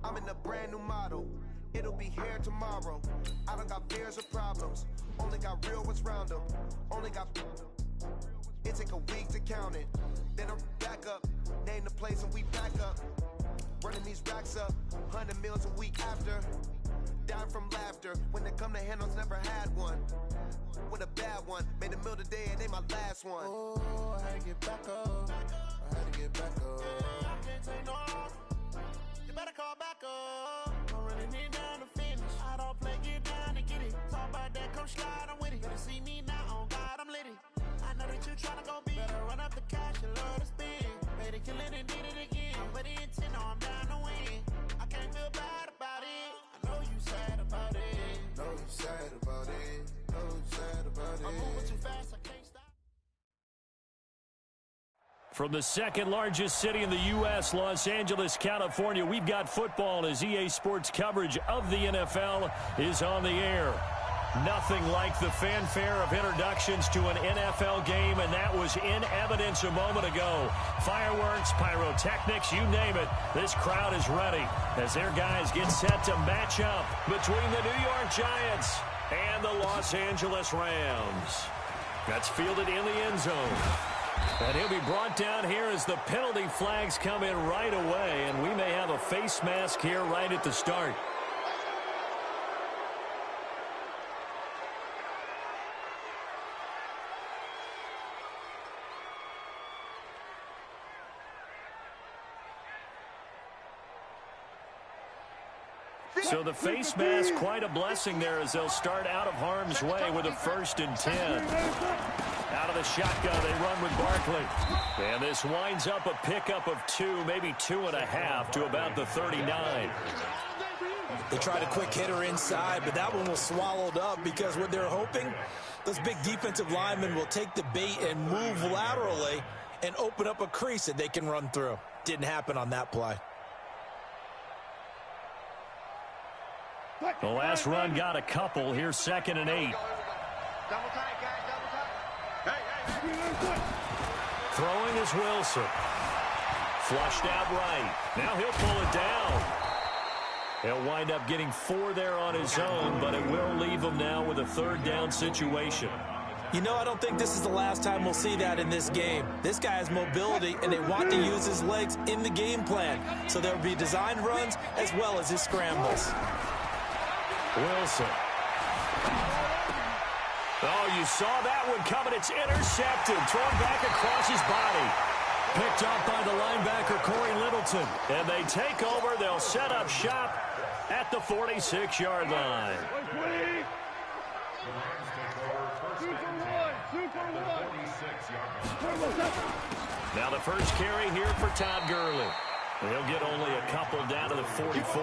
I'm in a brand new model. It'll be here tomorrow. I don't got fears or problems. Only got real ones round them. Only got... It take a week to count it. Then I'm back up. Name the place and we pack up. Running these racks up. 100 meals a week after. Dying from laughter. When they come to handles, never had one. With a bad one. Made a meal today and they my last one. Oh, I had to get back up. I had to get back up. I can't take no. You better call back up. I'm running it down to finish. I don't play, get down to get it. Talk about that, come slide, I'm with it. Better see me now, on God, I'm lit it. I know that you tryna go big. Better run up the cash, you love to spin. Better kill it and did it again. I'm with the intent, no, I'm down to win. I can't feel bad about it. I know you sad about it. Know you sad about it. Know you sad about it. I'm moving too fast, I can't stop. From the second largest city in the U.S., Los Angeles, California, we've got football as EA Sports coverage of the NFL is on the air. Nothing like the fanfare of introductions to an NFL game, and that was in evidence a moment ago. Fireworks, pyrotechnics, you name it. This crowd is ready as their guys get set to match up between the New York Giants and the Los Angeles Rams. That's fielded in the end zone. And he'll be brought down here as the penalty flags come in right away, and we may have a face mask here right at the start. So the face mask, quite a blessing there as they'll start out of harm's way with a 1st and 10. Out of the shotgun, they run with Barkley. And this winds up a pickup of 2, maybe 2.5 to about the 39. They tried a quick hitter inside, but that one was swallowed up because what they're hoping, those big defensive linemen will take the bait and move laterally and open up a crease that they can run through. Didn't happen on that play. The last run got a couple. Here's 2nd and 8. Double tight, guys, double tight. Throwing is Wilson. Flushed out right. Now he'll pull it down. He'll wind up getting 4 there on his own, but it will leave him now with a 3rd down situation. You know, I don't think this is the last time we'll see that in this game. This guy has mobility, and they want to use his legs in the game plan. So there will be designed runs as well as his scrambles. Wilson. Oh, you saw that one coming. It's intercepted. Thrown back across his body. Picked up by the linebacker, Corey Littleton. And they take over. They'll set up shop at the 46-yard line. Now the first carry here for Todd Gurley. He'll get only a couple down to the 44.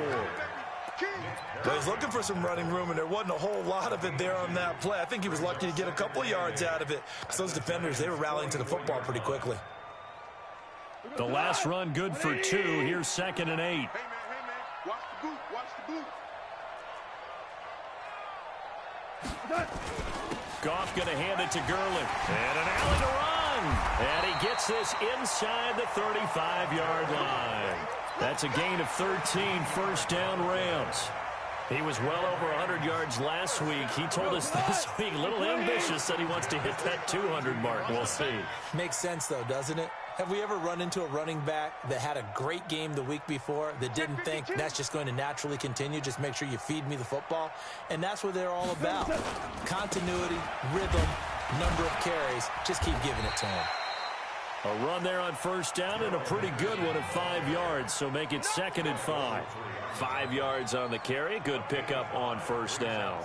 Well, he's looking for some running room, and there wasn't a whole lot of it there on that play. I think he was lucky to get a couple of yards out of it. Because those defenders, they were rallying to the football pretty quickly. The last run good for 2. Here's 2nd and 8. Hey, man, watch the boot, watch the boot. Goff going to hand it to Gurley. And an alley to run. And he gets this inside the 35-yard line. That's a gain of 13, 1st down Rams. He was well over 100 yards last week. He told us this week, a little ambitious, said he wants to hit that 200 mark. We'll see. Makes sense, though, doesn't it? Have we ever run into a running back that had a great game the week before that didn't think that's just going to naturally continue? Just make sure you feed me the football. And that's what they're all about. Continuity, rhythm, number of carries. Just keep giving it to him. A run there on 1st down and a pretty good one at 5 yards, so make it 2nd and 5. 5 yards on the carry. Good pickup on 1st down.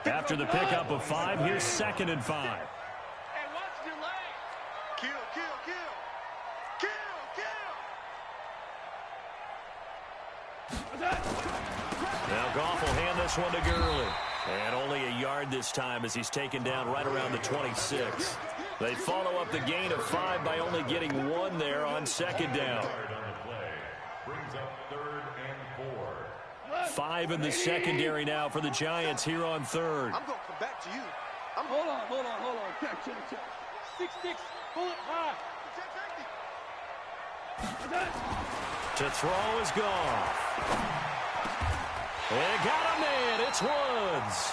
After the pickup of 5, here's 2nd and 5. Hey, watch your legs. Kill, kill, kill. Kill, kill. Now Goff will hand this one to Gurley. And only a yard this time as he's taken down right around the 26. They follow up the gain of 5 by only getting 1 there on 2nd down. 5 in the secondary now for the Giants here on 3rd. I'm going to come back to you. Hold on. Check. 6-6. Pull it high. To throw is gone. They got him in. It's Woods.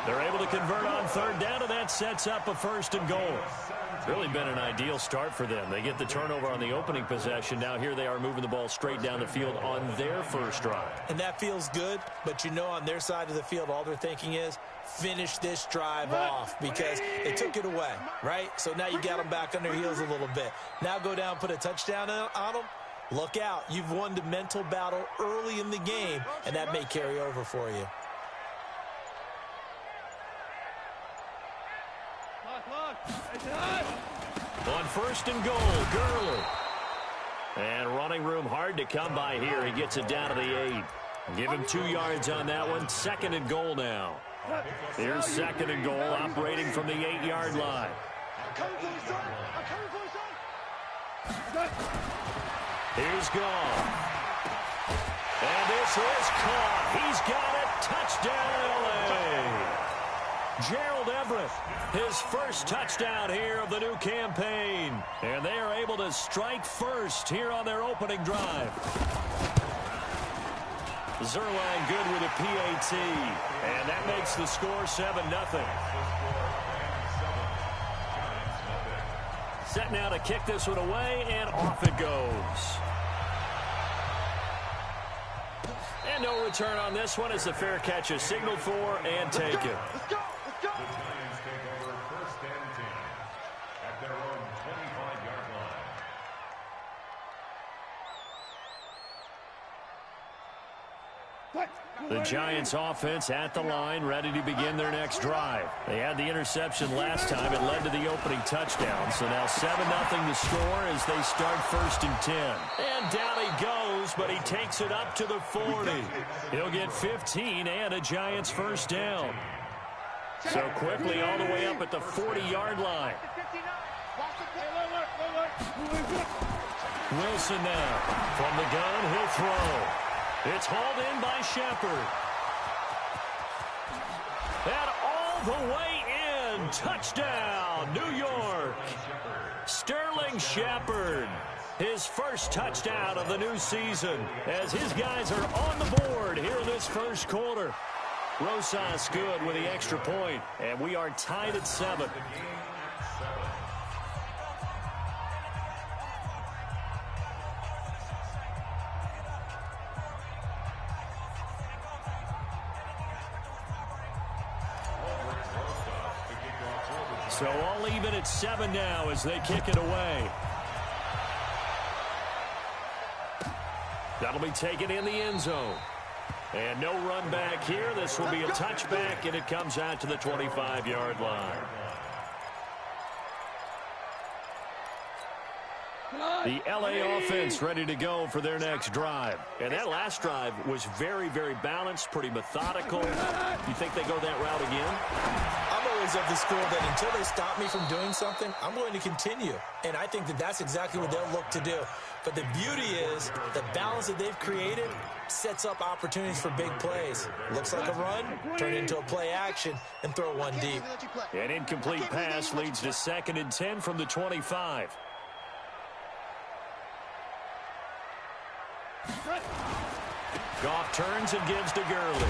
They're able to convert on third down, and that sets up a 1st and goal. Really been an ideal start for them. They get the turnover on the opening possession. Now here they are moving the ball straight down the field on their first drive. And that feels good, but you know on their side of the field, all they're thinking is finish this drive off because they took it away, right? So now you got them back on their heels a little bit. Now go down, put a touchdown on them. Look out. You've won the mental battle early in the game, and that may carry over for you. On 1st and goal, Gurley. And running room hard to come by here. He gets it down to the 8. Give him 2 yards on that one. 2nd and goal now. Here's 2nd and goal, operating from the 8-yard line. Here's Goff. And this is caught. He's got it. Touchdown, L.A. Gerald Everett, his first touchdown here of the new campaign. And they are able to strike first here on their opening drive. Zerline good with a PAT. And that makes the score 7-0. Set now to kick this one away, and off it goes. And no return on this one as the fair catch is signaled for and taken. Let's go. The Giants take over 1st and 10 at their own 25-yard line. The Giants offense at the line, ready to begin their next drive. They had the interception last time. It led to the opening touchdown. So now 7-0 to score as they start 1st and 10. And down he goes, but he takes it up to the 40. He'll get 15 and a Giants 1st down. So quickly all the way up at the 40-yard line. Wilson now from the gun. He'll throw. It's hauled in by Shepard. And all the way in. Touchdown, New York. Sterling Shepard. His first touchdown of the new season as his guys are on the board here in this first quarter. Rosas good with the extra point, and we are tied at 7. So all even at 7 now as they kick it away. That'll be taken in the end zone. And no run back here. This will be a touchback, and it comes out to the 25-yard line. The L.A. offense ready to go for their next drive. And that last drive was very, very balanced, pretty methodical. You think they go that route again? I'm always of the school that until they stop me from doing something, I'm going to continue. And I think that that's exactly what they'll look to do. But the beauty is the balance that they've created sets up opportunities for big plays. Looks like a run, turn it into a play action, and throw one deep. An incomplete pass leads to 2nd and 10 from the 25. Goff turns and gives to Gurley.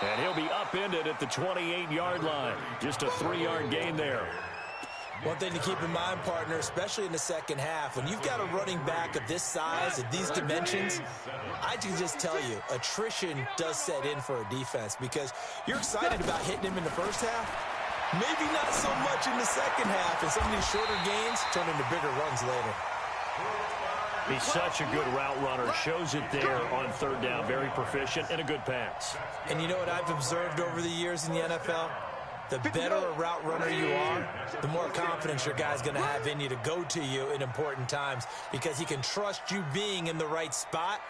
And he'll be upended at the 28-yard line. Just a 3-yard gain there. One thing to keep in mind, partner, especially in the second half, when you've got a running back of this size, of these dimensions, I can just tell you, attrition does set in for a defense because you're excited about hitting him in the first half. Maybe not so much in the second half, and some of these shorter gains turn into bigger runs later. He's such a good route runner. Shows it there on 3rd down. Very proficient and a good pass. And you know what I've observed over the years in the NFL? The better a route runner you are, the more confidence your guy's going to have in you to go to you in important times because he can trust you being in the right spot,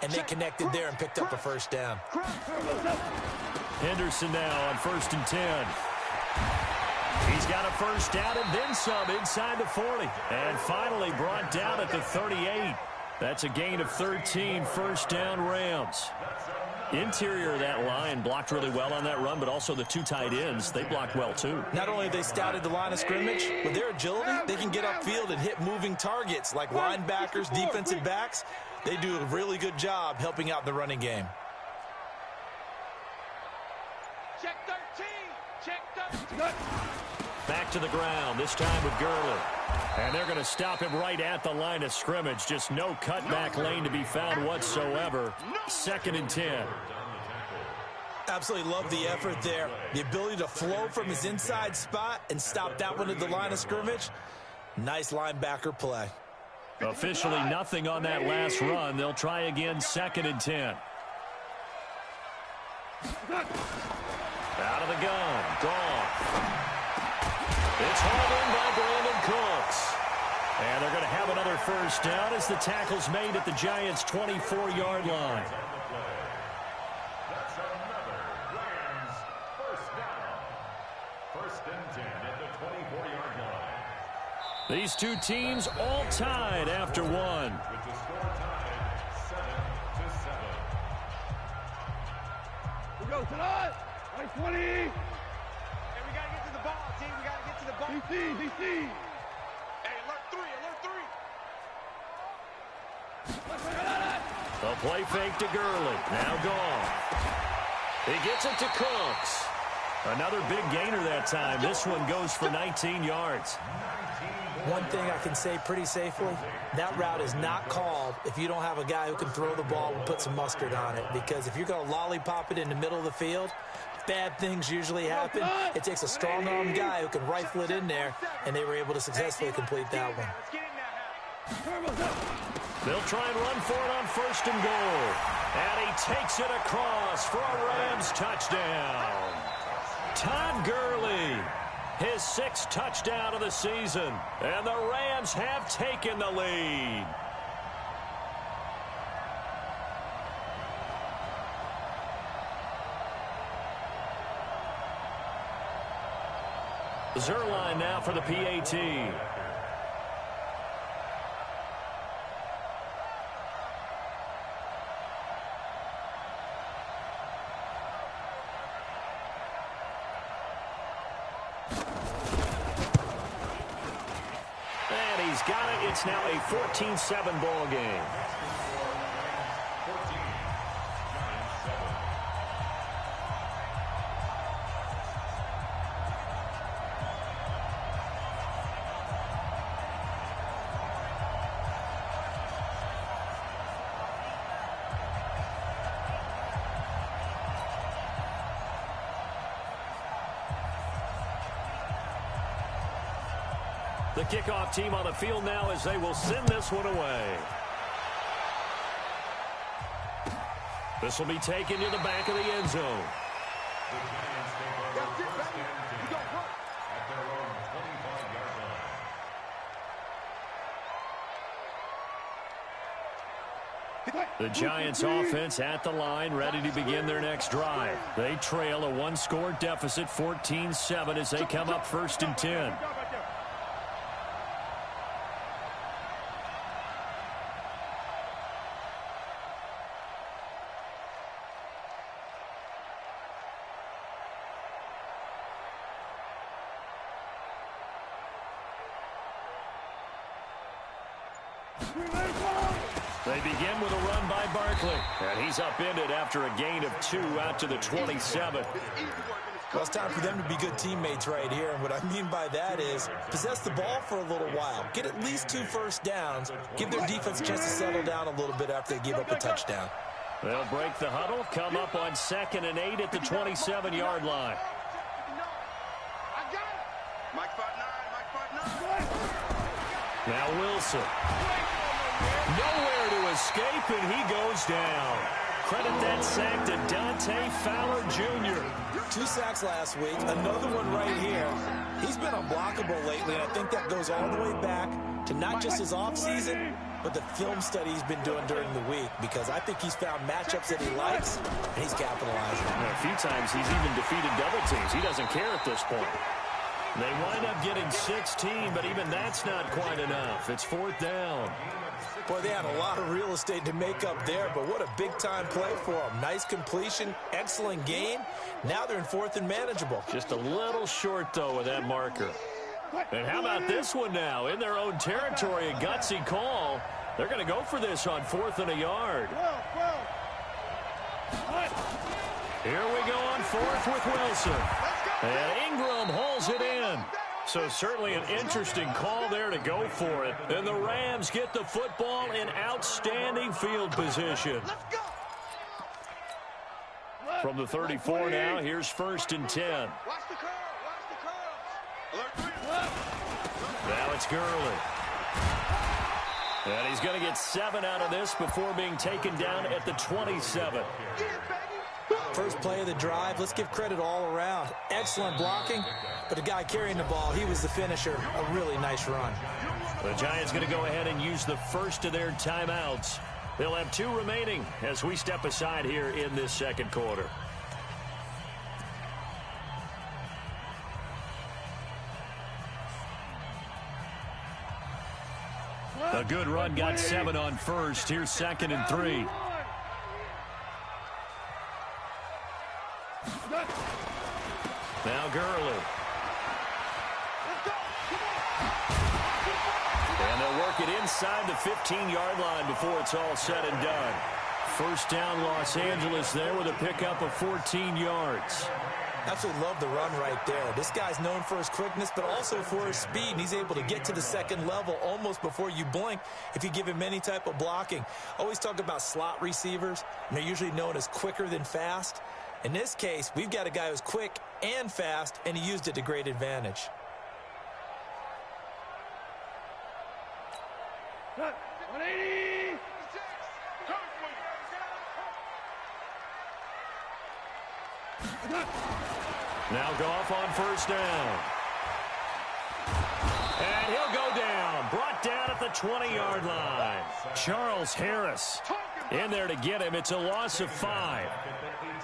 and they connected there and picked up a 1st down. Henderson now on 1st and 10. He's got a 1st down and then some inside the 40. And finally brought down at the 38. That's a gain of 13, 1st down Rams. Interior of that line blocked really well on that run, but also the 2 tight ends, they blocked well too. Not only have they scouted the line of scrimmage, with their agility, they can get upfield and hit moving targets like linebackers, defensive backs. They do a really good job helping out the running game. Check 13. Check 13. Back to the ground, this time with Gurley. And they're going to stop him right at the line of scrimmage. Just no cutback lane to be found whatsoever. 2nd and 10. Absolutely love the effort there. The ability to flow from his inside spot and stop that one at the line of scrimmage. Nice linebacker play. Officially nothing on that last run. They'll try again, 2nd and 10. Out of the gun. Gone. It's hauled in by Brandon Cooks. And they're going to have another first down as the tackle's made at the Giants' 24-yard line. That's another Rams first down. 1st and 10 at the 24-yard line. These two teams all tied after one. With the score tied 7-7. We go tonight. 20. Hey, we got to get to the ball, team. We got to get to the ball. DC. Hey, alert 3. A play fake to Gurley. Now gone. He gets it to Cooks. Another big gainer that time. This one goes for 19 yards. One thing I can say pretty safely, that route is not called if you don't have a guy who can throw the ball and put some mustard on it. Because if you're going to lollipop it in the middle of the field, bad things usually happen. It takes a strong-armed guy who can rifle it in there, and they were able to successfully complete that one. They'll try and run for it on 1st and goal. And he takes it across for a Rams touchdown. Todd Gurley, his 6th touchdown of the season. And the Rams have taken the lead. Zerline now for the PAT. And he's got it. It's now a 14-7 ball game. 14. Giants 7. The kickoff team on the field now as they will send this one away. This will be taken to the back of the end zone. The Giants take over 1st and 10 at their own 25-yard line. The Giants offense at the line, ready to begin their next drive. They trail a 1-score deficit, 14-7, as they come up 1st and 10. They begin with a run by Barkley. And he's upended after a gain of 2 out to the 27. Well, it's time for them to be good teammates right here. And what I mean by that is possess the ball for a little while. Get at least 2 first downs. Give their defense a chance to settle down a little bit after they give up a touchdown. They'll break the huddle, come up on 2nd and 8 at the 27-yard line. Mike 5'9", Now Wilson. Nowhere to escape, and he goes down. Credit that sack to Dante Fowler Jr. 2 sacks last week, another one right here. He's been unblockable lately, and I think that goes all the way back to not just his offseason, but the film study he's been doing during the week, because I think he's found matchups that he likes, and he's capitalizing. A few times he's even defeated double teams. He doesn't care at this point. They wind up getting 16, but even that's not quite enough. It's 4th down. Boy, they had a lot of real estate to make up there, but what a big-time play for them. Nice completion, excellent gain. Now they're in 4th and manageable. Just a little short, though, with that marker. And how about this one now? In their own territory, a gutsy call. They're going to go for this on 4th and a yard. Here we go on 4th with Wilson. And Ingram holds it in. So certainly an interesting call there to go for it. And the Rams get the football in outstanding field position. From the 34 now, here's 1st and 10. Now it's Gurley. And he's going to get 7 out of this before being taken down at the 27. First play of the drive, let's give credit all around. Excellent blocking, but the guy carrying the ball, he was the finisher. A really nice run. The Giants going to go ahead and use the first of their timeouts. They'll have 2 remaining as we step aside here in this second quarter. A good run got 7 on first. Here's 2nd and 3. Now Gurley. And they'll work it inside the 15-yard line before it's all said and done. First down, Los Angeles there with a pickup of 14 yards. Absolutely love the run right there. This guy's known for his quickness, but also for his speed. And he's able to get to the second level almost before you blink if you give him any type of blocking. Always talk about slot receivers, and they're usually known as quicker than fast. In this case, we've got a guy who's quick and fast, and he used it to great advantage. Now Goff on first down. And he'll go down. Brought down at the 20-yard line. Charles Harris in there to get him. It's a loss of 5.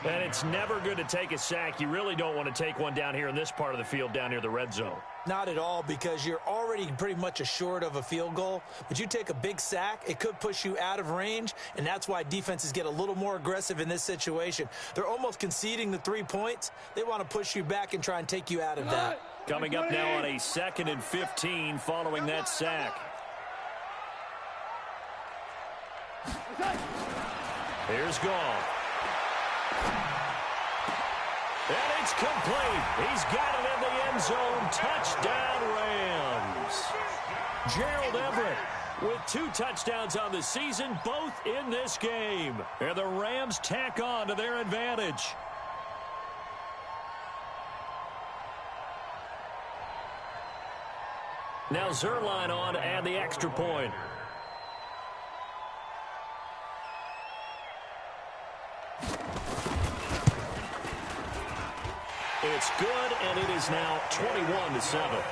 And it's never good to take a sack. You really don't want to take one down here in this part of the field down near the red zone. Not at all, because you're already pretty much assured of a field goal. But you take a big sack, it could push you out of range, and that's why defenses get a little more aggressive in this situation. They're almost conceding the 3 points. They want to push you back and try and take you out of that. Coming up now on a 2nd and 15 following that sack. Here's Goff. And it's complete. He's got it in the end zone. Touchdown, Rams. Gerald Everett with 2 touchdowns on the season, both in this game. And the Rams tack on to their advantage. Now Zerline on to add the extra point. It's good, and it is now 21-7.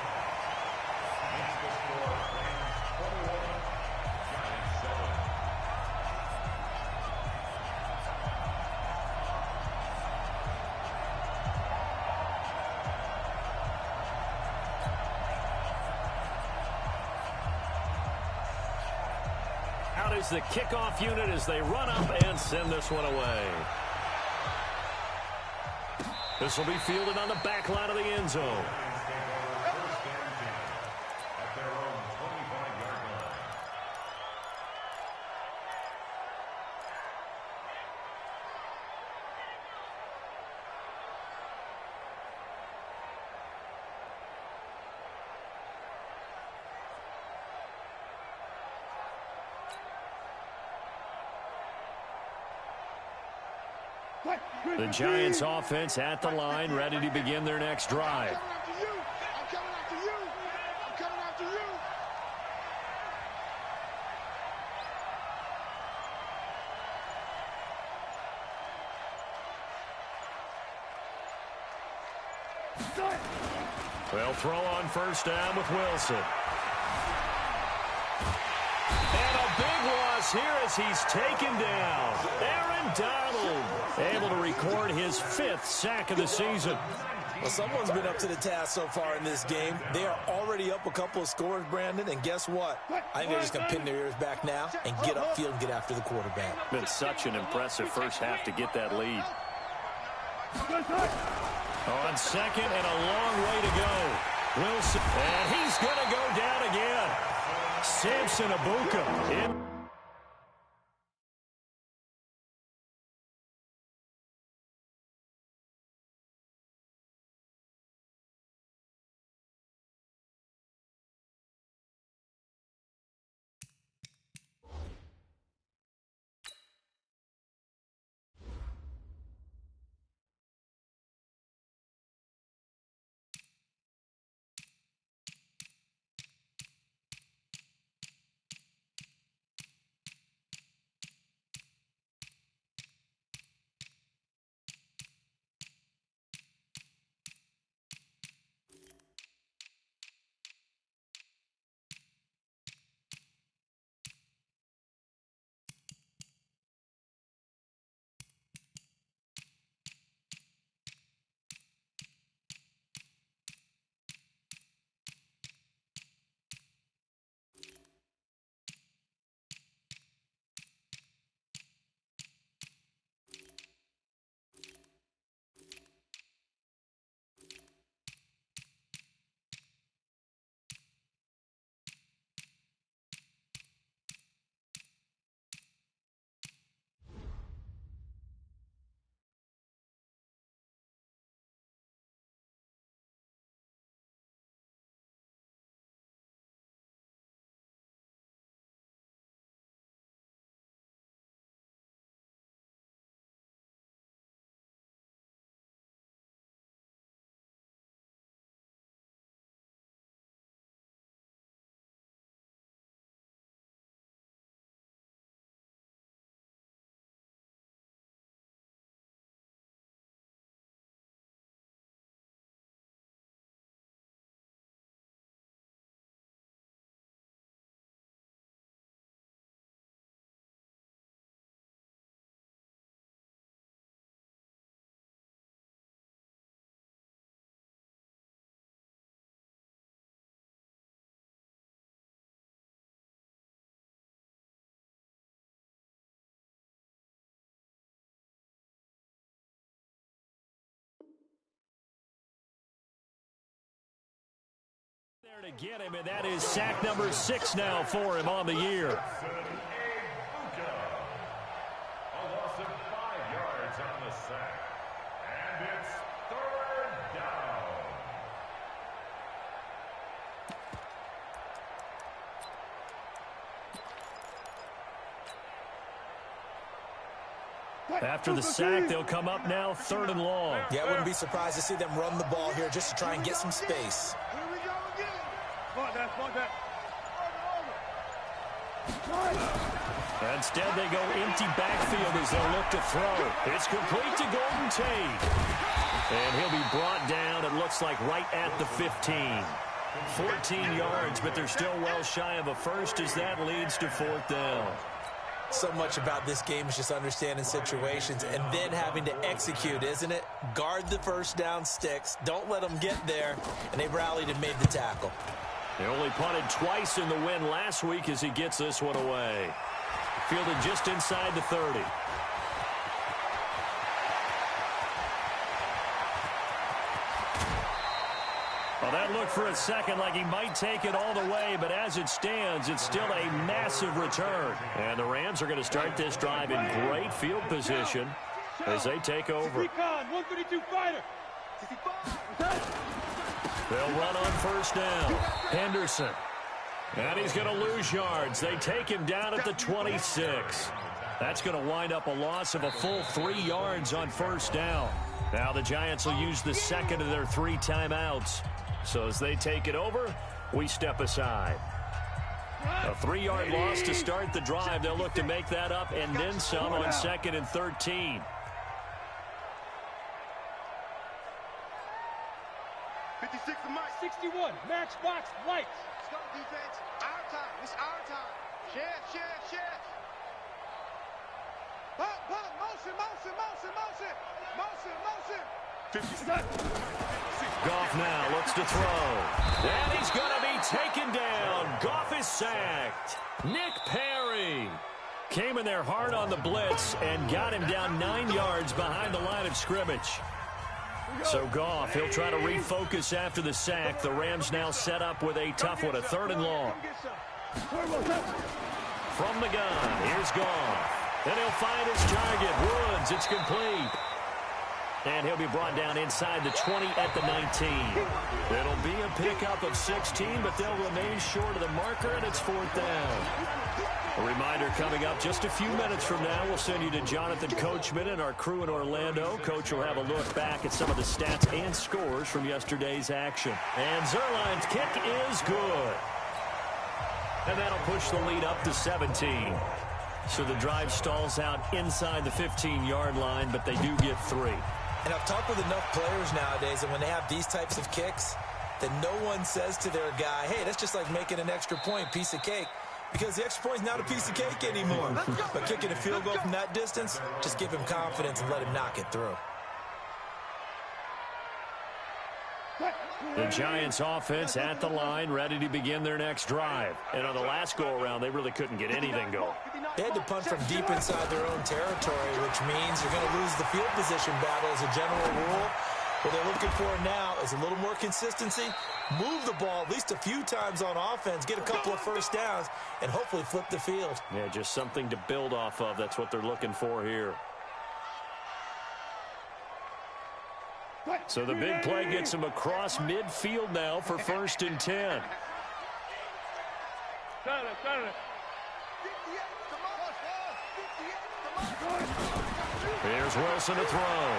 Out is the kickoff unit as they run up and send this one away. This will be fielded on the back line of the end zone. The Giants offense at the line, ready to begin their next drive. They'll throw on first down with Wilson. And a big loss here as he's taken down. Aaron Donald able to record his 5th sack of the season. Well, someone's been up to the task so far in this game. They are already up a couple of scores, Brandon, and guess what? I think they're just going to pin their ears back now and get upfield and get after the quarterback. Been such an impressive first half to get that lead. On second and a long way to go. Wilson, and he's going to go down again. Samson Abuka in. to get him, and that is sack number 6 now for him on the year. A loss of 5 yards on the sack. And it's 3rd down. After the sack, they'll come up now 3rd and long. Yeah, I wouldn't be surprised to see them run the ball here just to try and get some space. Here we go again. Instead, they go empty backfield as they'll look to throw. It's complete to Golden Tate. And he'll be brought down, it looks like, right at the 15. 14 yards, but they're still well shy of a first as that leads to 4th down. So much about this game is just understanding situations and then having to execute, isn't it? Guard the first down sticks. Don't let them get there. And they rallied and made the tackle. He only punted twice in the win last week as he gets this one away. Fielded just inside the 30. Well, that looked for a second like he might take it all the way, but as it stands, it's still a massive return. And the Rams are going to start this drive in great field position as they take over. 132 fighter. They'll run on 1st down. Henderson. And he's going to lose yards. They take him down at the 26. That's going to wind up a loss of a full 3 yards on 1st down. Now the Giants will use the second of their 3 timeouts. So as they take it over, we step aside. A 3-yard loss to start the drive. They'll look to make that up and then some on 2nd and 13. The mic. 61. Matchbox lights. Let's go, defense. Our time. It's our time. Share. Pump. Motion. 50. Goff now looks to throw. And he's going to be taken down. Goff is sacked. Nick Perry came in there hard on the blitz and got him down 9 yards behind the line of scrimmage. So Goff, he'll try to refocus after the sack. The Rams now set up with a tough one, a 3rd and long. From the gun, here's Goff. Then he'll find his target, Woods. It's complete. And he'll be brought down inside the 20 at the 19. It'll be a pickup of 16, but they'll remain short of the marker, and it's 4th down. A reminder coming up just a few minutes from now, we'll send you to Jonathan Coachman and our crew in Orlando. Coach will have a look back at some of the stats and scores from yesterday's action. And Zerline's kick is good. And that'll push the lead up to 17. So the drive stalls out inside the 15-yard line, but they do get 3. And I've talked with enough players nowadays, and when they have these types of kicks, that no one says to their guy, hey, that's just like making an extra point, piece of cake. Because the extra point's not a piece of cake anymore. But kicking a field goal from that distance, just give him confidence and let him knock it through. The Giants offense at the line, ready to begin their next drive. And on the last go-around, they really couldn't get anything going. They had to punt from deep inside their own territory, which means you're going to lose the field position battle as a general rule. What they're looking for now is a little more consistency, move the ball at least a few times on offense, get a couple of 1st downs, and hopefully flip the field. Yeah, just something to build off of. That's what they're looking for here. So the big play gets him across midfield now for 1st and 10. Here's Wilson to throw.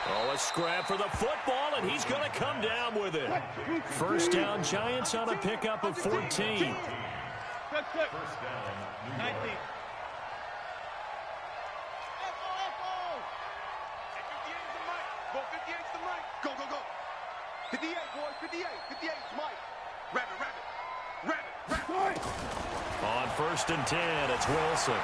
Oh, a scrap for the football, and he's going to come down with it. 1st down, Giants on a pickup of 14. 1st down, 19. Go. 58, boys, 58. 58, Mike. Rabbit. On 1st and 10, it's Wilson.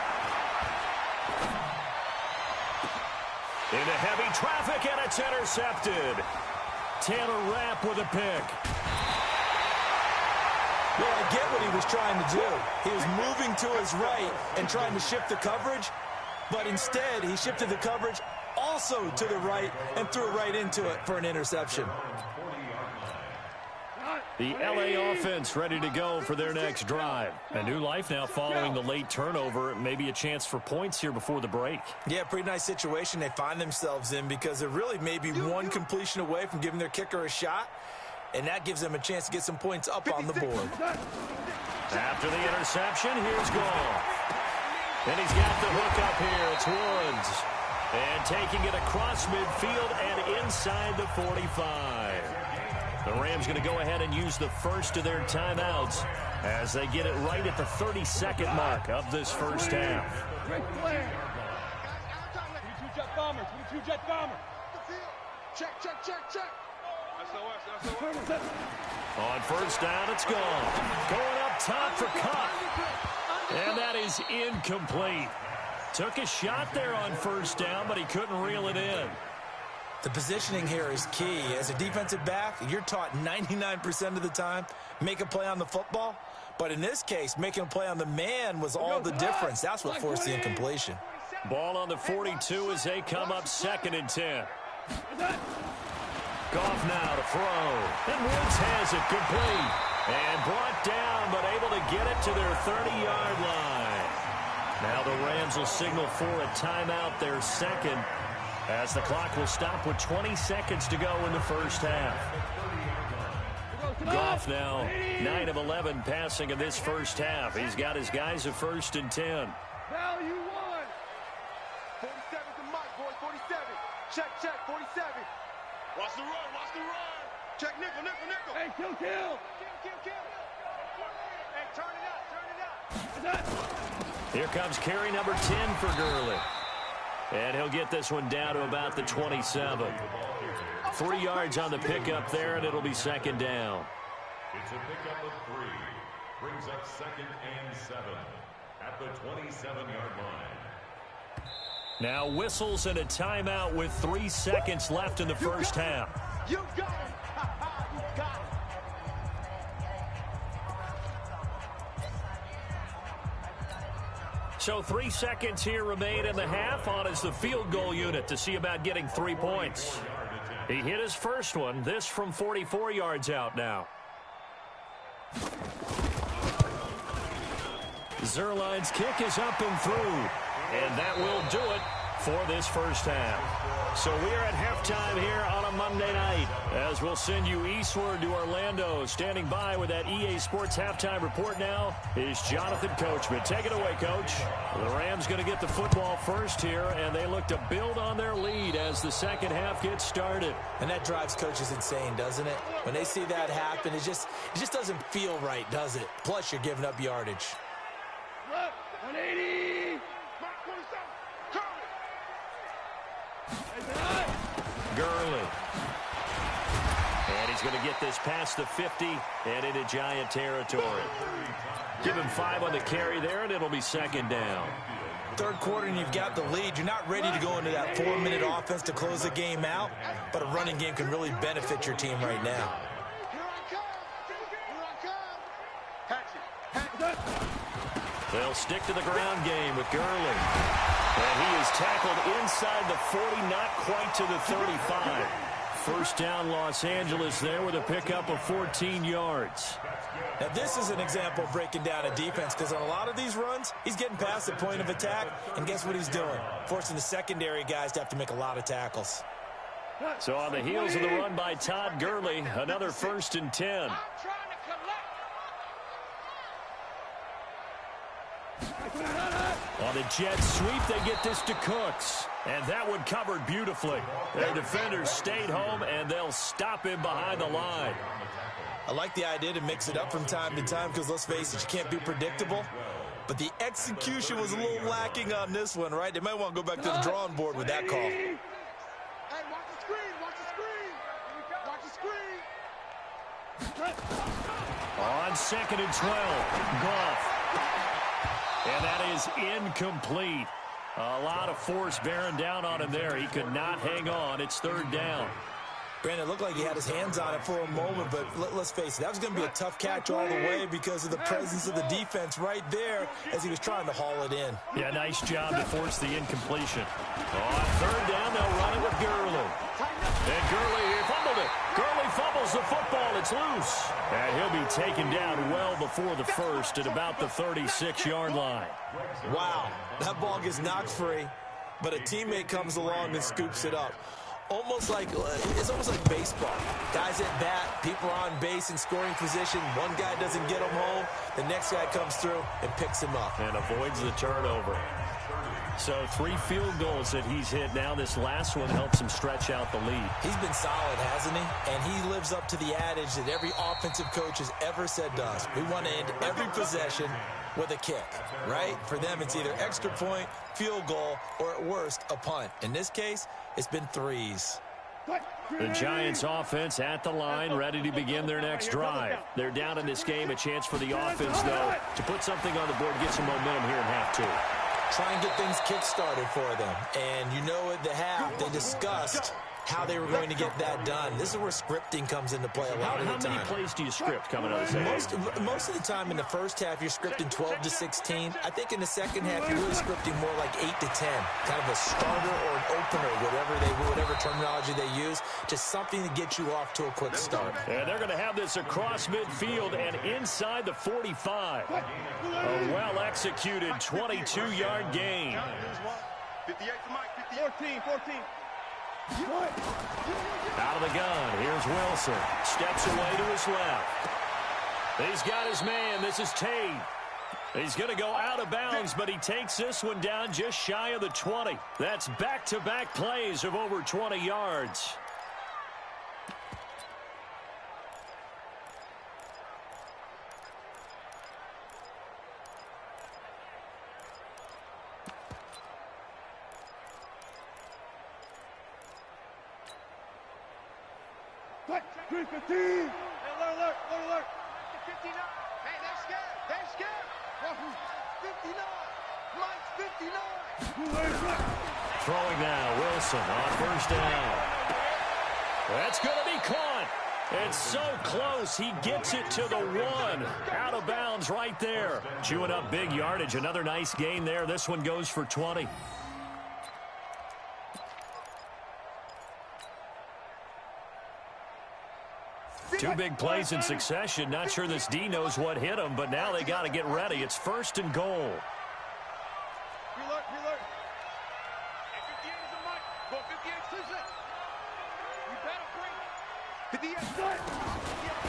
Into heavy traffic, and it's intercepted. Taylor Rapp with a pick. Well, I get what he was trying to do. He was moving to his right and trying to shift the coverage, but instead he shifted the coverage also to the right and threw it right into it for an interception. The LA offense ready to go for their next drive. A new life now following the late turnover. Maybe a chance for points here before the break. Yeah, pretty nice situation they find themselves in because they're really maybe one completion away from giving their kicker a shot, and that gives them a chance to get some points up on the board. After the interception, here's Goff. And he's got the hook up here. It's Woods. And taking it across midfield and inside the 45. The Rams going to go ahead and use the first of their timeouts as they get it right at the 32nd mark of this first half. Great play. 22 jet bomber. 22 jet bomber. Check. SOS. On first down, it's gone. Going up top for Cup. And that is incomplete. Took a shot there on first down, but he couldn't reel it in. The positioning here is key. As a defensive back, you're taught 99% of the time, make a play on the football. But in this case, making a play on the man was all the difference. That's what forced the incompletion. Ball on the 42 as they come up 2nd and 10. Goff now to throw. And Woods has it complete. And brought down, but able to get it to their 30-yard line. Now the Rams will signal for a timeout, their second, as the clock will stop with 20 seconds to go in the first half. Goff now 9 of 11 passing in this first half. He's got his guys at 1st and 10. Value 1. 47 to Mike, boys. 47. Check. 47. Watch the run. Check nickel. Hey, kill. Hey, turn it up. Here comes carry number 10 for Gurley. And he'll get this one down to about the 27. 3 yards on the pickup there, and it'll be 2nd down. It's a pickup of 3. Brings up 2nd and 7 at the 27-yard line. Now whistles and a timeout with 3 seconds left in the first half. You got it. You got it. So 3 seconds here remain in the half. On is the field goal unit to see about getting 3 points. He hit his first one. This from 44 yards out now. Zerline's kick is up and through. And that will do it for this first half. So we are at halftime here on a Monday night as we'll send you eastward to Orlando. Standing by with that EA Sports halftime report now is Jonathan Coachman. Take it away, Coach. The Rams going to get the football first here, and they look to build on their lead as the second half gets started. And that drives coaches insane, doesn't it? When they see that happen, it just doesn't feel right, does it? Plus, you're giving up yardage. 180. Gurley. And he's going to get this past the 50 and into Giant territory. Give him 5 on the carry there, and it'll be 2nd down. Third quarter, and you've got the lead. You're not ready to go into that 4-minute offense to close the game out, but a running game can really benefit your team right now. They'll stick to the ground game with Gurley. And he is tackled inside the 40, not quite to the 35. First down, Los Angeles there with a pickup of 14 yards. Now, this is an example of breaking down a defense because on a lot of these runs, he's getting past the point of attack, and guess what he's doing? Forcing the secondary guys to have to make a lot of tackles. So on the heels of the run by Todd Gurley, another 1st and 10. On the jet sweep, they get this to Cooks. And that one covered beautifully. Their defenders stayed home, and they'll stop him behind the line. I like the idea to mix it up from time to time because, let's face it, you can't be predictable. But the execution was a little lacking on this one, right? They might want to go back to the drawing board with that call. Hey, watch the screen. Watch the screen. On 2nd and 12, Goff. And that is incomplete. A lot of force bearing down on him there. He could not hang on. It's 3rd down. Brandon, it looked like he had his hands on it for a moment, but let's face it, that was going to be a tough catch all the way because of the presence of the defense right there as he was trying to haul it in. Yeah, nice job to force the incompletion. On third down, they'll run it with Gurley. And Gurley, he fumbled it. Gurley fumbles the football. It's loose. And he'll be taken down well before the first at about the 36-yard line. Wow, that ball gets knocked free, but a teammate comes along and scoops it up. It's almost like baseball. Guys at bat, people are on base in scoring position. One guy doesn't get him home. The next guy comes through and picks him up. And avoids the turnover. So 3 field goals that he's hit now. This last one helps him stretch out the lead. He's been solid, hasn't he? And he lives up to the adage that every offensive coach has ever said to us. We want to end every possession with a kick, right? For them, it's either extra point, field goal, or at worst, a punt. In this case, it's been 3s. The Giants offense at the line, ready to begin their next drive. They're down in this game. A chance for the offense, though, to put something on the board, get some momentum here in half 2. Try and get things kick-started for them. And you know at the half, they discussed how they were going to get that done. This is where scripting comes into play a lot of the time. How many plays do you script coming out of the second? Most of the time in the first half, you're scripting 12 to 16. I think in the second half, you're really scripting more like 8 to 10. Kind of a starter or an opener, whatever terminology they use. Just something to get you off to a quick start. And they're going to have this across midfield and inside the 45. A well-executed 22-yard gain. 58 to Mike, 14. Out of the gun, here's Wilson. Steps away to his left. He's got his man. This is Tate. He's going to go out of bounds, but he takes this one down just shy of the 20. That's back-to-back plays of over 20 yards. Alert. 59. Hey, they're scared. 59. Mike's 59. Throwing now, Wilson on first down. That's going to be caught. It's so close. He gets it to the 1. Out of bounds right there. Chewing up big yardage. Another nice gain there. This one goes for 20. Two big plays in succession. Not sure this D knows what hit him, but now they got to get ready. It's first and goal. Alert. 58 is a Mike. Go 58 is 58.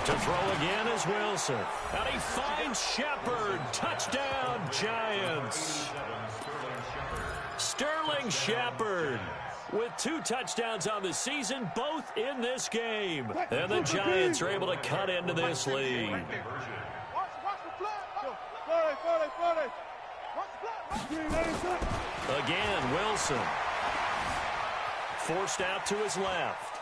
To throw again is Wilson. And he finds Shepard. Touchdown, Giants. Sterling Shepard with 2 touchdowns on the season, both in this game. And the Giants are able to cut into this lead. Again, Wilson. Forced out to his left.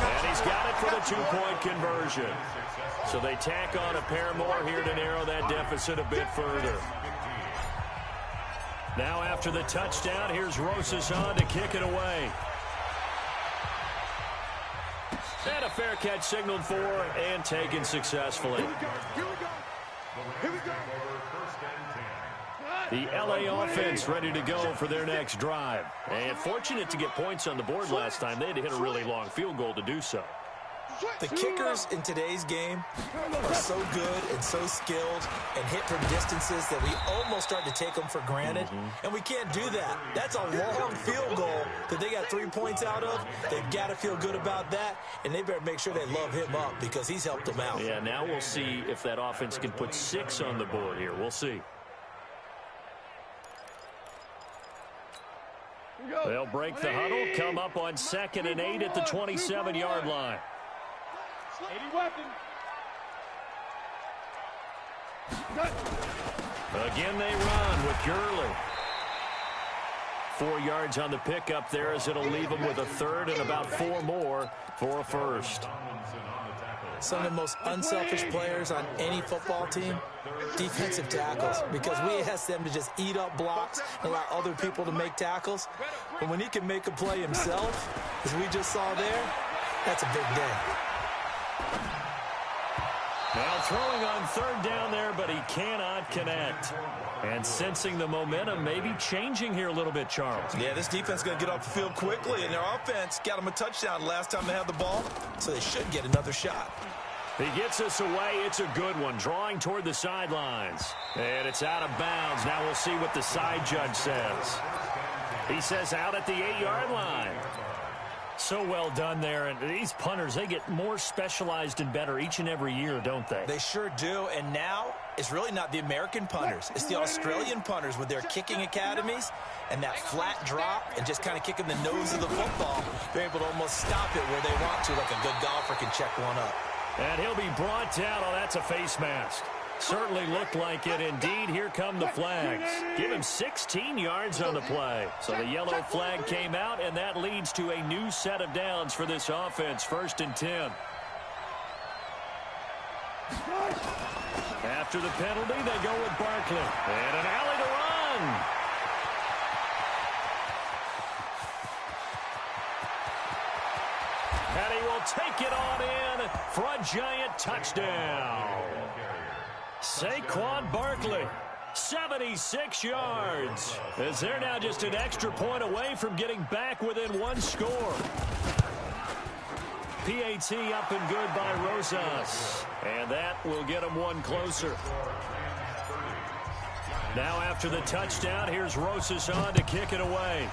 And he's got it for the 2-point conversion. So they tack on a pair more here to narrow that deficit a bit further. Now after the touchdown, here's Rosas on to kick it away. And a fair catch signaled for and taken successfully. Here we go. The LA offense ready to go for their next drive. And fortunate to get points on the board last time. They had to hit a really long field goal to do so. The kickers in today's game are so good and so skilled and hit from distances that we almost start to take them for granted. And we can't do that. That's a long field goal that they got 3 points out of. They've got to feel good about that, and they better make sure they love him up because he's helped them out. Yeah, now we'll see if that offense can put 6 on the board here. We'll see. They'll break the huddle, come up on 2nd and 8 at the 27-yard line. 80 weapon. Again they run with Gurley. 4 yards on the pickup there as it'll leave them with a third and about 4 more for a first. some of the most unselfish players on any football team? Defensive tackles, because we ask them to just eat up blocks and allow other people to make tackles. But when he can make a play himself, as we just saw there, that's a big day. Now throwing on third down there, but he cannot connect. And sensing the momentum maybe changing here a little bit, Charles. Yeah, this defense is going to get off the field quickly, and their offense got them a touchdown last time they had the ball, so they should get another shot. He gets us away. It's a good one, drawing toward the sidelines. And it's out of bounds. Now we'll see what the side judge says. He says out at the 8-yard line. So well done there. And these punters, they get more specialized and better each and every year, don't they? They sure do. And now it's really not the American punters. It's the Australian punters with their kicking academies and that flat drop and just kind of kicking the nose of the football. They're able to almost stop it where they want to, like a good golfer can check one up. And he'll be brought down. Oh, that's a face mask. Certainly looked like it. Indeed, here come the flags. Give him 16 yards on the play. So the yellow flag came out, and that leads to a new set of downs for this offense. 1st and 10. After the penalty, they go with Barkley. And an alley to run. And he will take it on in for a giant touchdown. Saquon Barkley, 76 yards. As they're now just an extra point away from getting back within one score. PAT up and good by Rosas. And that will get them one closer. Now after the touchdown, here's Rosas on to kick it away.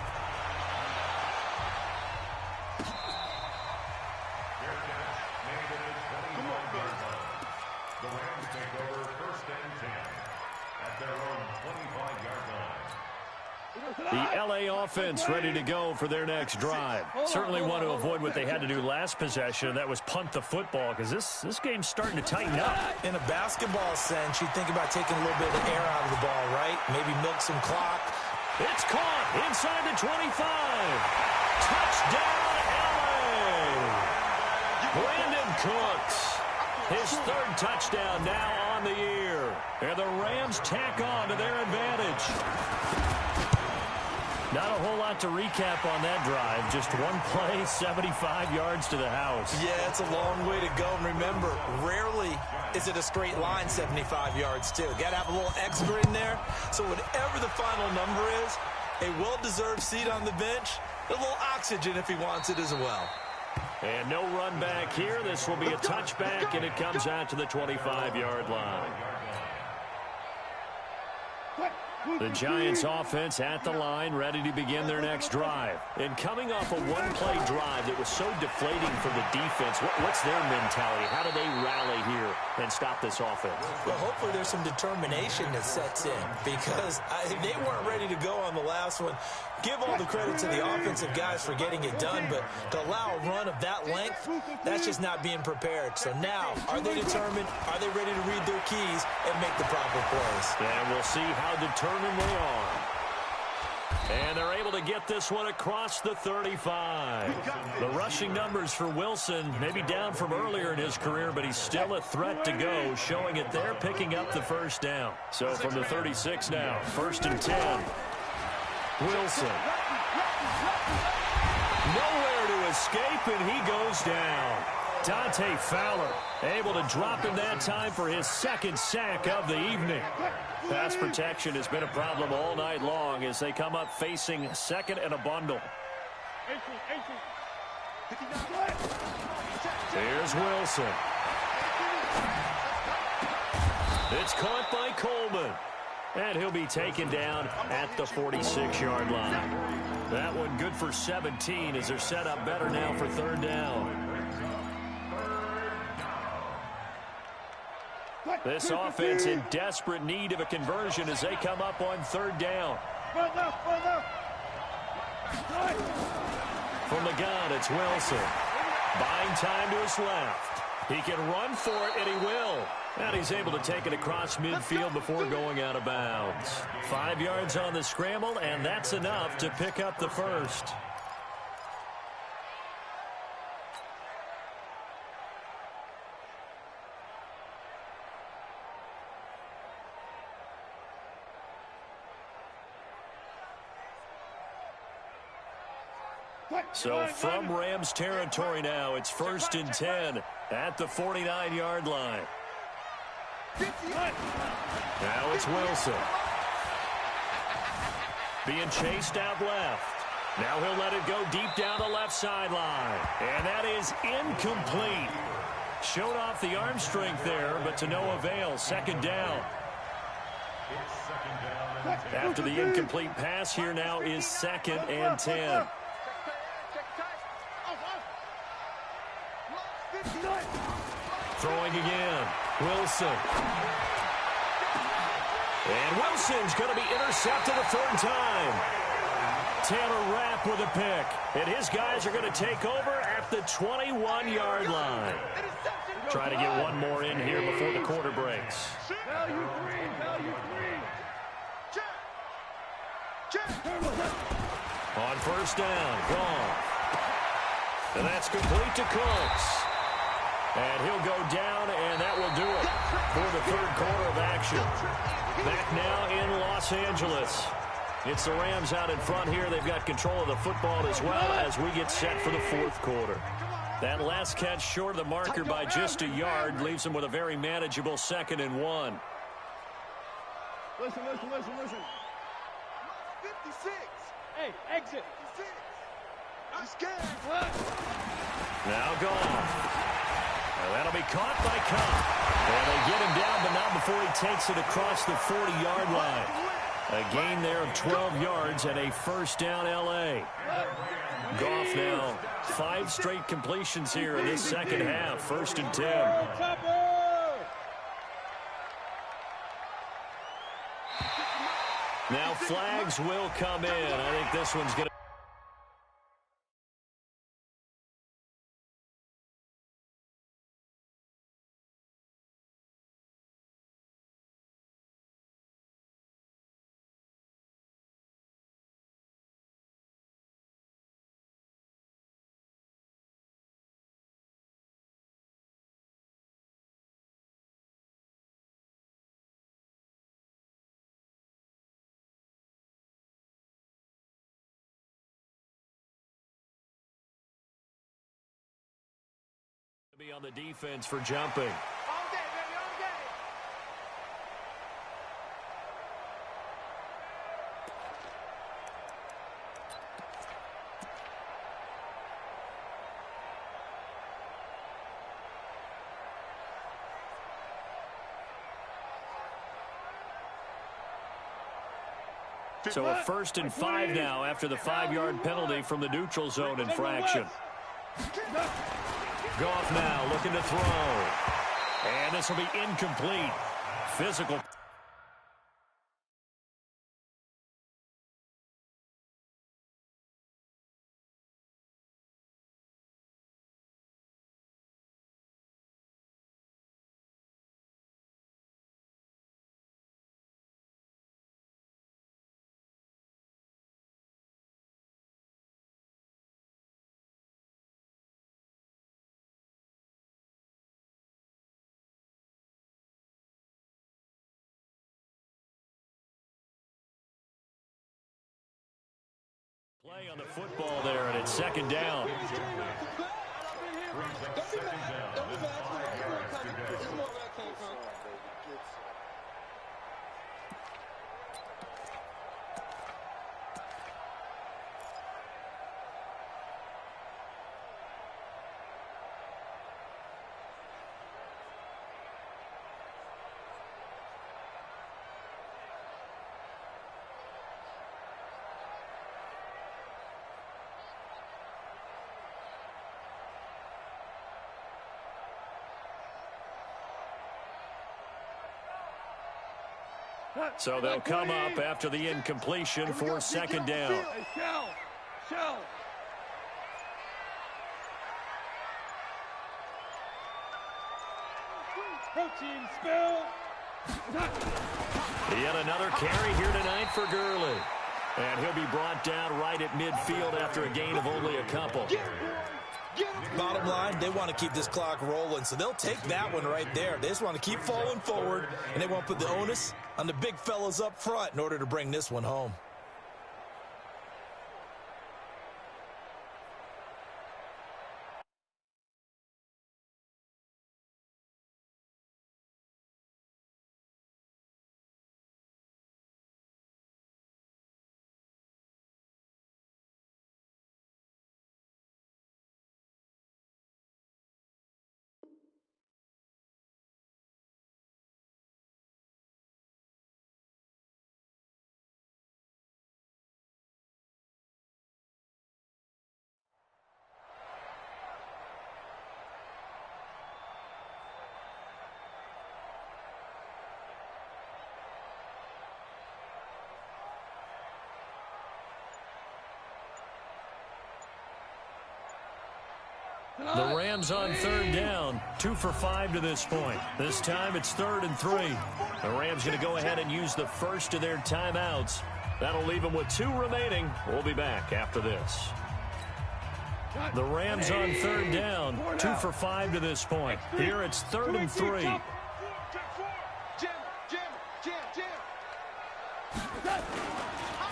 The L.A. offense ready to go for their next drive. Certainly want to avoid what they had to do last possession. That was punt the football, because this game's starting to tighten up. In a basketball sense, you think about taking a little bit of the air out of the ball, right? Maybe milk some clock. It's caught inside the 25. Touchdown, L.A. Brandon Cooks. His 3rd touchdown now on the year. And the Rams tack on to their advantage. Not a whole lot to recap on that drive. Just one play, 75 yards to the house. Yeah, it's a long way to go. And remember, rarely is it a straight line 75 yards, too. Got to have a little extra in there. So whatever the final number is, a well-deserved seat on the bench, a little oxygen if he wants it as well. And no run back here. This will be a touchback, and it comes out to the 25-yard line. The Giants offense at the line, ready to begin their next drive. And coming off a one-play drive that was so deflating for the defense, what's their mentality? How do they rally here and stop this offense? Well, hopefully there's some determination that sets in, because they weren't ready to go on the last one. Give all the credit to the offensive guys for getting it done, but to allow a run of that length, that's just not being prepared. So now, are they determined? Are they ready to read their keys and make the proper plays? And we'll see how determined they are. And they're able to get this one across the 35. The rushing numbers for Wilson, maybe down from earlier in his career, but he's still a threat to go, showing it there, picking up the 1st down. So from the 36 now, 1st and 10. Wilson. Nowhere to escape, and he goes down. Dante Fowler able to drop him that time for his 2nd sack of the evening. Pass protection has been a problem all night long as they come up facing 2nd and a bundle. Here's Wilson. It's caught by Coleman. And he'll be taken down at the 46-yard line. That one good for 17 as they're set up better now for 3rd down. This offense in desperate need of a conversion as they come up on 3rd down. From the gun, it's Wilson. Buying time to his left. He can run for it, and he will. And he's able to take it across midfield before going out of bounds. 5 yards on the scramble, and that's enough to pick up the 1st. So from Rams territory now, it's 1st and 10 at the 49-yard line. Now it's Wilson. Being chased out left. Now he'll let it go deep down the left sideline. And that is incomplete. Showed off the arm strength there, but to no avail. 2nd down. After the incomplete pass, here now is 2nd and 10. Throwing again. Wilson. And Wilson's going to be intercepted a 3rd time. Taylor Rapp with a pick. And his guys are going to take over at the 21-yard line. Try to get one more in here before the quarter breaks. Value three. Check. On 1st down, gone. And that's complete to Cooks. And he'll go down, and that will do it for the 3rd quarter of action. Back now in Los Angeles. It's the Rams out in front here. They've got control of the football as well as we get set for the 4th quarter. That last catch short of the marker by just a yard leaves them with a very manageable 2nd and 1. Listen. 56. Hey, exit. 56. I'm scared. Now gone. And that'll be caught by Cup. And they get him down, but not before he takes it across the 40-yard line. A gain there of 12 yards and a 1st down L.A. Goff now 5 straight completions here in this 2nd half. 1st and 10. Now flags will come in. I think this one's going to... be on the defense for jumping. All day, baby, all day. So a 1st and 5 now after the 5-yard penalty from the neutral zone infraction. Goff now looking to throw. And this will be incomplete. Physical. Play on the football there, and it's 2nd down. So they'll come up after the incompletion for 2nd down. Hey, shell. Protein spill. Yet another carry here tonight for Gurley. And he'll be brought down right at midfield after a gain of only a couple. Bottom line, they want to keep this clock rolling, so they'll take that one right there. They just want to keep falling forward, and they want to put the onus on the big fellas up front in order to bring this one home. The Rams on third down, 2 for 5 to this point. This time it's 3rd and 3. The Rams going to go ahead and use the first of their timeouts. That'll leave them with 2 remaining. We'll be back after this. The Rams on third down, 2 for 5 to this point. Here it's 3rd and 3.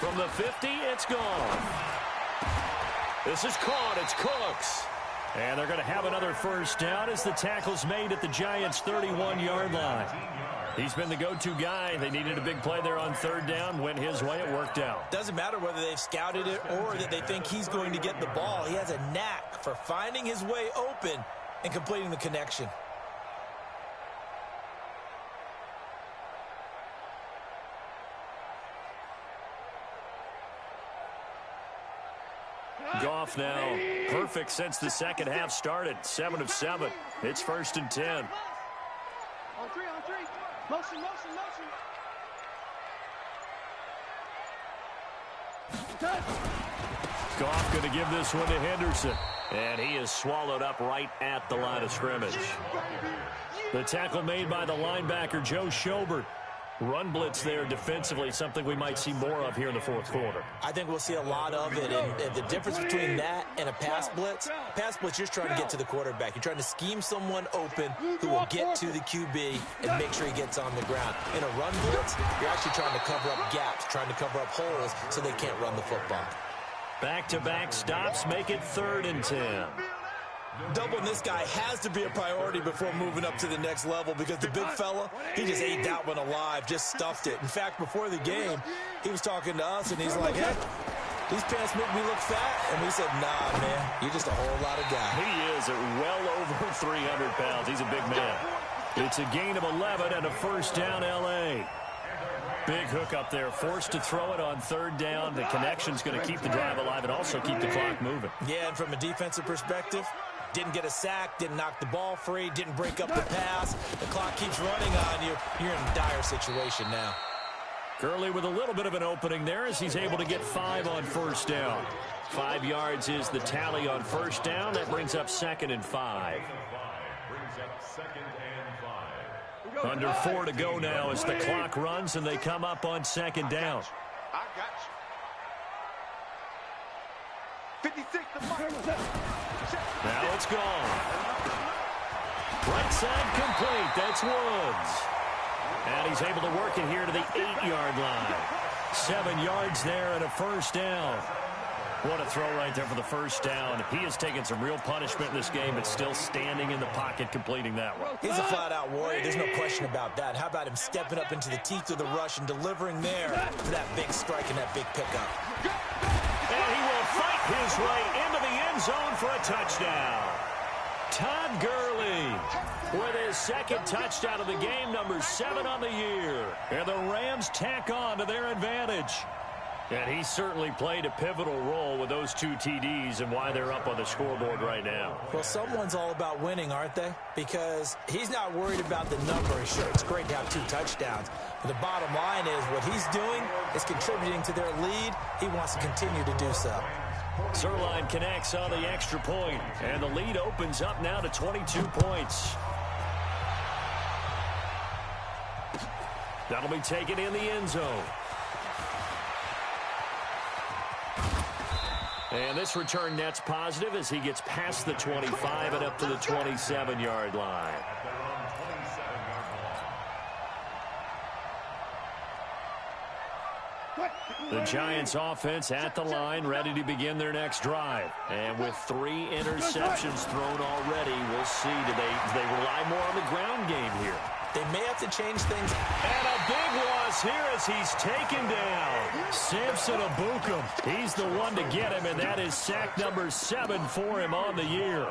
From the 50, it's gone. This is caught. It's Cooks. And they're going to have another first down as the tackle's made at the Giants' 31-yard line. He's been the go-to guy. They needed a big play there on third down. Went his way. It worked out. Doesn't matter whether they've scouted it or that they think he's going to get the ball. He has a knack for finding his way open and completing the connection. Goff now perfect since the second half started. 7 of 7. It's 1st and 10. On three. Motion. Goff going to give this one to Henderson. And he is swallowed up right at the line of scrimmage. The tackle made by the linebacker, Joe Schobert. Run blitz there defensively, something we might see more of here in the fourth quarter. I think we'll see a lot of it. And the difference between that and a pass blitz, you're trying to get to the quarterback. You're trying to scheme someone open who will get to the QB and make sure he gets on the ground. In a run blitz, you're actually trying to cover up gaps, trying to cover up holes so they can't run the football. Back-to-back stops make it 3rd and 10. Doubling this guy has to be a priority before moving up to the next level because the big fella, he just ate that one alive, just stuffed it. In fact, before the game, he was talking to us, and he's like, hey, these pants make me look fat. And we said, nah, man, you're just a whole lot of guy. He is at well over 300 pounds. He's a big man. It's a gain of 11 and a first down, L.A. Big hook up there, forced to throw it on third down. The connection's going to keep the drive alive and also keep the clock moving. Yeah, and from a defensive perspective, didn't get a sack, didn't knock the ball free, didn't break up the pass. The clock keeps running on you. You're in a dire situation now. Gurley with a little bit of an opening there as he's able to get 5 on first down. 5 yards is the tally on first down. That brings up 2nd and 5. Under 4 to go now as the clock runs and they come up on 2nd down. I got you. 56 to Mike. Now it's gone. Right side complete. That's Woods. And he's able to work it here to the 8-yard line. 7 yards there and a first down. What a throw right there for the first down. He has taken some real punishment in this game, but still standing in the pocket, completing that one. He's a flat-out warrior. There's no question about that. How about him stepping up into the teeth of the rush and delivering there for that big strike and that big pickup? And he will fight his way into the end zone for a touchdown. Todd Gurley with his 2nd touchdown of the game, number 7 on the year. And the Rams tack on to their advantage. And he certainly played a pivotal role with those 2 TDs and why they're up on the scoreboard right now. Well, someone's all about winning, aren't they? Because he's not worried about the number. Sure, it's great to have 2 touchdowns. But the bottom line is what he's doing is contributing to their lead. He wants to continue to do so. Zerline connects on the extra point, and the lead opens up now to 22 points. That'll be taken in the end zone. And this return net's positive as he gets past the 25 and up to the 27-yard line. The Giants offense at the line, ready to begin their next drive. And with 3 interceptions thrown already, we'll see. Do they rely more on the ground game here? They may have to change things. And a big loss here as he's taken down. Samson Abukum. He's the one to get him, and that is sack number 7 for him on the year.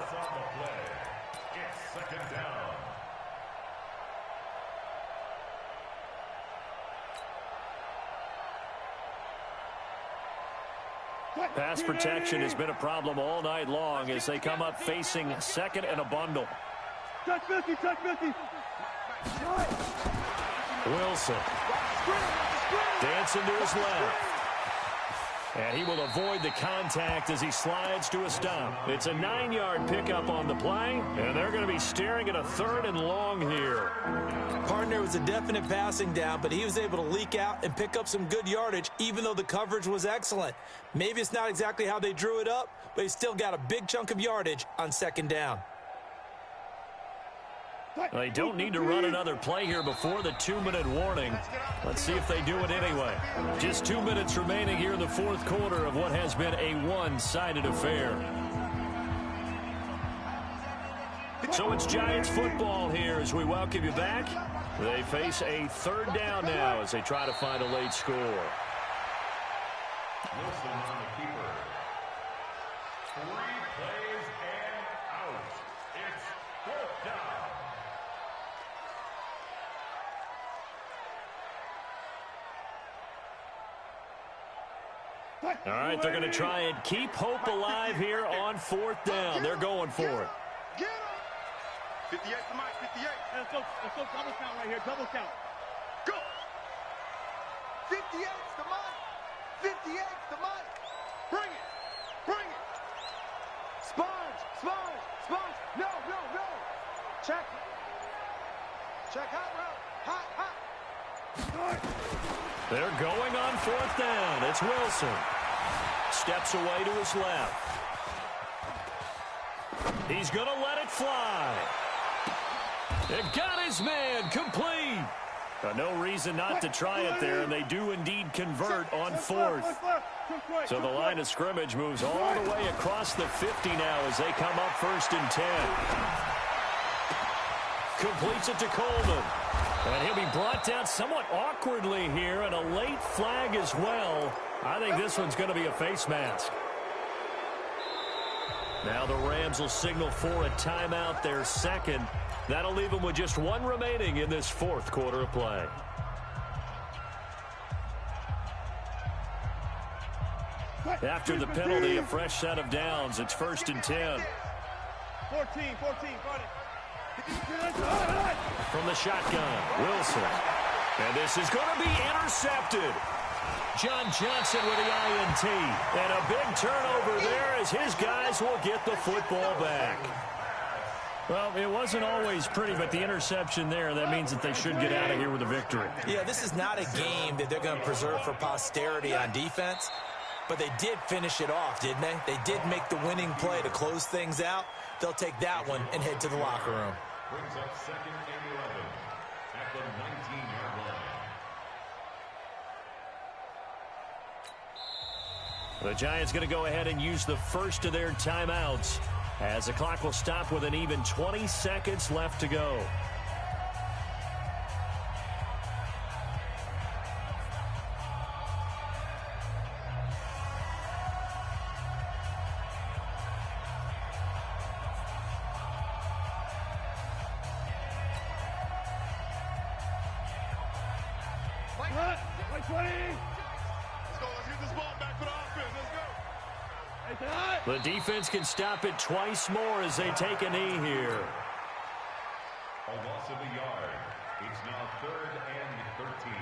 Pass protection has been a problem all night long as they come up facing 2nd and a bundle. Touch 50, touch 50. Wilson dancing to his left. And he will avoid the contact as he slides to a stop. It's a 9-yard pickup on the play, and they're going to be staring at a 3rd and long here. Partner was a definite passing down, but he was able to leak out and pick up some good yardage, even though the coverage was excellent. Maybe it's not exactly how they drew it up, but he still got a big chunk of yardage on 2nd down. They don't need to run another play here before the 2-minute warning. Let's see if they do it anyway. Just 2 minutes remaining here in the 4th quarter of what has been a one-sided affair. So it's Giants football here as we welcome you back. They face a 3rd down now as they try to find a late score. Wilson on the keeper. 3 plays and out. It's 4th down. All right, they're going to try and keep hope alive here on 4th down. They're going for it. Get him. 58 to Mike, 58. Let's go double count right here, double count. Go. 58's the Mike. 58's the Mike. Bring it. Bring it. Sponge. No. Check. Hot route. Hot. They're going on 4th down. It's Wilson. Steps away to his left. He's going to let it fly. It got his man complete. No reason not to try it there, and they do indeed convert on 4th. So the line of scrimmage moves all the way across the 50 now as they come up 1st and 10. Completes it to Coleman. And he'll be brought down somewhat awkwardly here, and a late flag as well. I think this one's going to be a face mask. Now the Rams will signal for a timeout, their 2nd. That'll leave them with just 1 remaining in this 4th quarter of play. After the penalty, a fresh set of downs. It's 1st and 10. 14, got it. From the shotgun, Wilson. And this is going to be intercepted. John Johnson with the INT. And a big turnover there as his guys will get the football back. Well, it wasn't always pretty, but the interception there, that means that they should get out of here with a victory. Yeah, this is not a game that they're going to preserve for posterity on defense, but they did finish it off, didn't they? They did make the winning play to close things out. They'll take that one and head to the locker room. Brings up 2nd and 11 at the 19-yard line. The Giants going to go ahead and use the first of their timeouts as the clock will stop with an even 20 seconds left to go. Let's go. Let's get this ball back for the offense. Let's go. The defense can stop it twice more as they take a knee here. A loss of a yard. It's now 3rd and 13.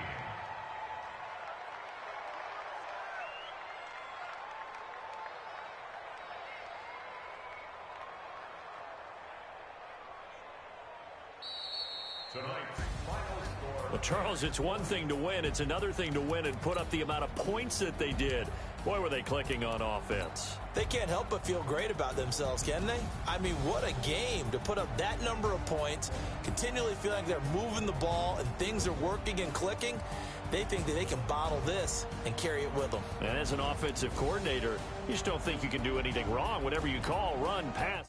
Tonight's final score. Well, Charles, it's one thing to win. It's another thing to win and put up the amount of points that they did. Boy, were they clicking on offense. They can't help but feel great about themselves, can they? I mean, what a game to put up that number of points, continually feel like they're moving the ball and things are working and clicking. They think that they can bottle this and carry it with them. And as an offensive coordinator, you just don't think you can do anything wrong. Whatever you call, run, pass.